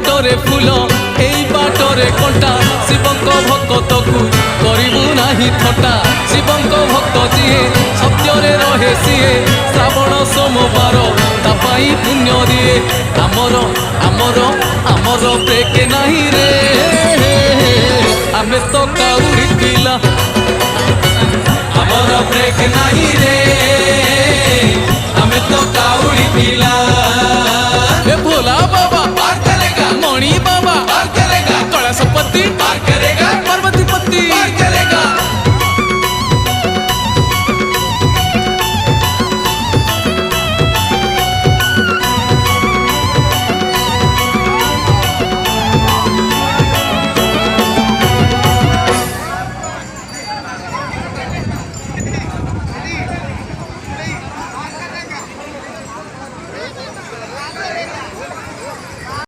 ବାଟରେ ଫୁଲ ଏଇ ବାଟରେ କଣ୍ଟା ଶିବଙ୍କ ଭକ୍ତକୁ କରିବୁ ନାହିଁ ଥଟ୍ଟା ଶିବଙ୍କ ଭକ୍ତ ଯିଏ ସତ୍ୟରେ ରହେ ସିଏ ଶ୍ରାବଣ ସୋମବାର ତା ପାଇଁ ପୁଣ୍ୟ ଦିଏ ଆମର ଆମର ଆମର ବ୍ରେକ୍ ନାହିଁ ରେ ଆମେ ତ କାଉଡ଼ି ପିଲା ଆମର ବ୍ରେକ୍ ନାହିଁ ରେ ଆମେ ତ କାଉଡ଼ି ପିଲା।